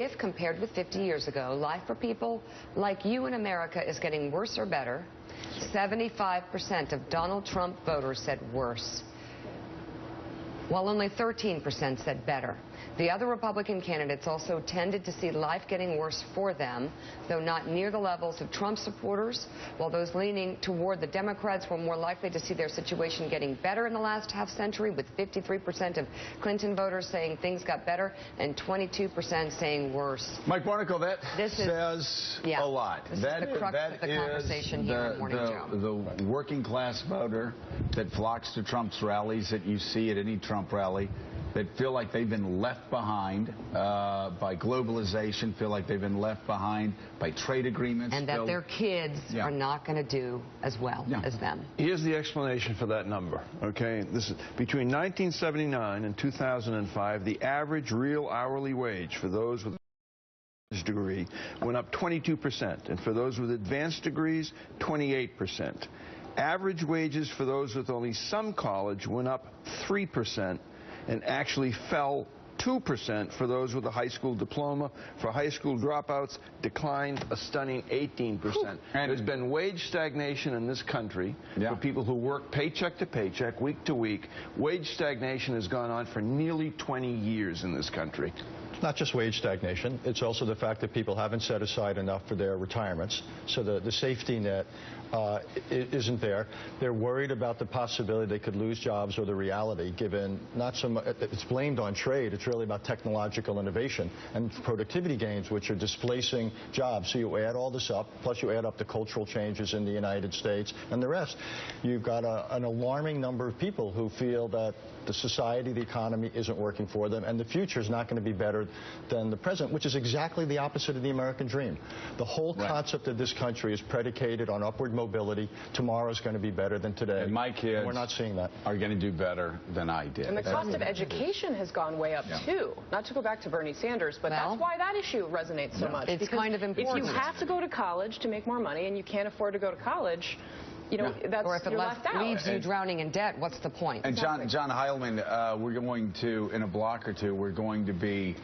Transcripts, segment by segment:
If compared with 50 years ago, life for people like you in America is getting worse or better, 75% of Donald Trump voters said worse, while only 13% said better. The other Republican candidates also tended to see life getting worse for them, though not near the levels of Trump supporters, while those leaning toward the Democrats were more likely to see their situation getting better in the last half century, with 53% of Clinton voters saying things got better and 22% saying worse. Mike Barnicle, that says a lot. This is the crux of the conversation here on Morning Joe. The working class voter that flocks to Trump's rallies that you see at any Trump rally, that feel like they've been left behind by globalization, feel like they've been left behind by trade agreements. And that their kids are not going to do as well as them. Here's the explanation for that number, okay? This is between 1979 and 2005, the average real hourly wage for those with a degree went up 22%, and for those with advanced degrees, 28%. Average wages for those with only some college went up 3%. And actually fell 2% for those with a high school diploma. For high school dropouts, declined a stunning 18%. There's been wage stagnation in this country for people who work paycheck to paycheck, week to week. Wage stagnation has gone on for nearly 20 years in this country. It's not just wage stagnation. It's also the fact that people haven't set aside enough for their retirements. So the safety net isn't there. They're worried about the possibility they could lose jobs, or the reality, given not so much, it's blamed on trade. It's really about technological innovation and productivity gains, which are displacing jobs. So you add all this up, plus you add up the cultural changes in the United States and the rest. You've got an alarming number of people who feel that the society, the economy isn't working for them, and the future is not going to be better than the present, which is exactly the opposite of the American dream. The whole concept of this country is predicated on upward mobility. Tomorrow is going to be better than today. And my kids we're not seeing that. Are going to do better than I did. And the cost of education has gone way up, too. Not to go back to Bernie Sanders, but that's why that issue resonates so much. It's kind of important. If you have to go to college to make more money and you can't afford to go to college, you know, that's, or if it leaves you drowning in debt, what's the point? And John Heilemann, we're going to, in a block or two, we're going to be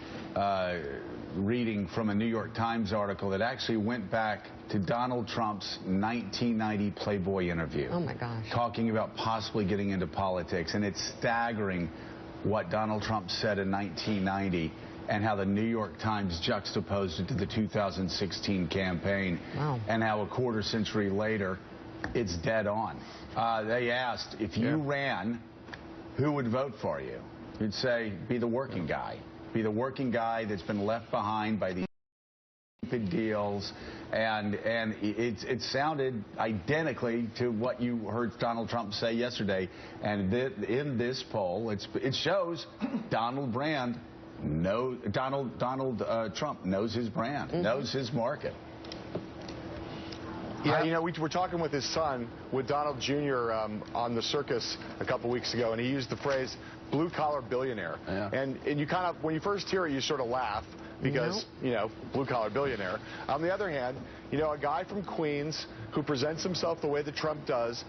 reading from a New York Times article that actually went back to Donald Trump's 1990 Playboy interview. Oh, my gosh. Talking about possibly getting into politics. And it's staggering what Donald Trump said in 1990 and how the New York Times juxtaposed it to the 2016 campaign. Wow. And how a quarter century later, it's dead on. They asked, if you ran, who would vote for you? You'd say, be the working guy. Be the working guy that's been left behind by these stupid deals. And it sounded identically to what you heard Donald Trump say yesterday. And in this poll, it shows Donald Trump knows his brand, knows his market. Yeah, you know, we were talking with his son, with Donald Jr. On the circus a couple weeks ago, and he used the phrase blue-collar billionaire. Yeah. And you kind of, when you first hear it, you sort of laugh because, you know, blue-collar billionaire. On the other hand, you know, a guy from Queens who presents himself the way that Trump does,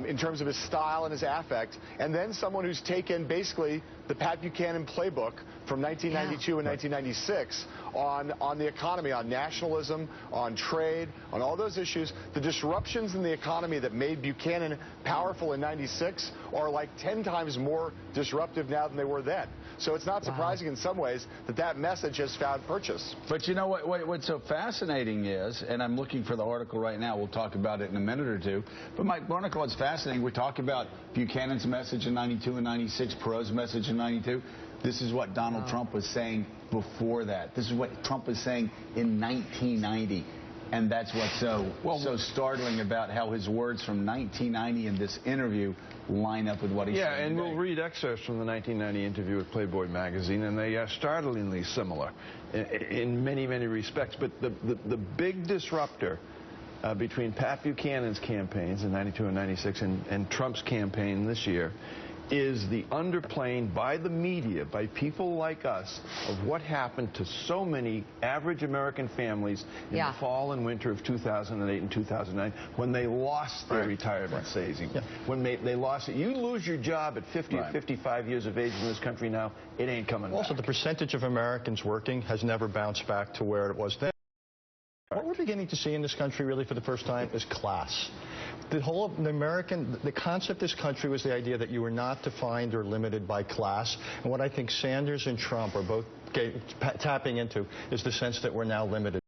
in terms of his style and his affect, and then someone who's taken basically the Pat Buchanan playbook from 1992 and 1996 on the economy, on nationalism, on trade, on all those issues. The disruptions in the economy that made Buchanan powerful in 96 are like 10 times more disruptive now than they were then. So it's not surprising in some ways that that message has found purchase. But you know what's so fascinating is, and I'm looking for the article right now, we'll talk about it in a minute or two, but Mike Barnicle, it's fascinating. We talk about Buchanan's message in 92 and 96, Perot's message in 92. This is what Donald Trump was saying before that. This is what Trump was saying in 1990. And that's what's so startling about how his words from 1990 in this interview line up with what he's saying. Yeah, and we'll read excerpts from the 1990 interview with Playboy magazine, and they are startlingly similar in many, many respects. But the big disruptor between Pat Buchanan's campaigns in 92 and 96 and Trump's campaign this year is the underplaying by the media, by people like us, of what happened to so many average American families in the fall and winter of 2008 and 2009 when they lost their retirement savings. When they lost it. You lose your job at 50 or 55 years of age in this country now, it ain't coming back. Also, the percentage of Americans working has never bounced back to where it was then. What we're beginning to see in this country really for the first time is class. The concept of this country was the idea that you were not defined or limited by class. And what I think Sanders and Trump are both tapping into is the sense that we're now limited.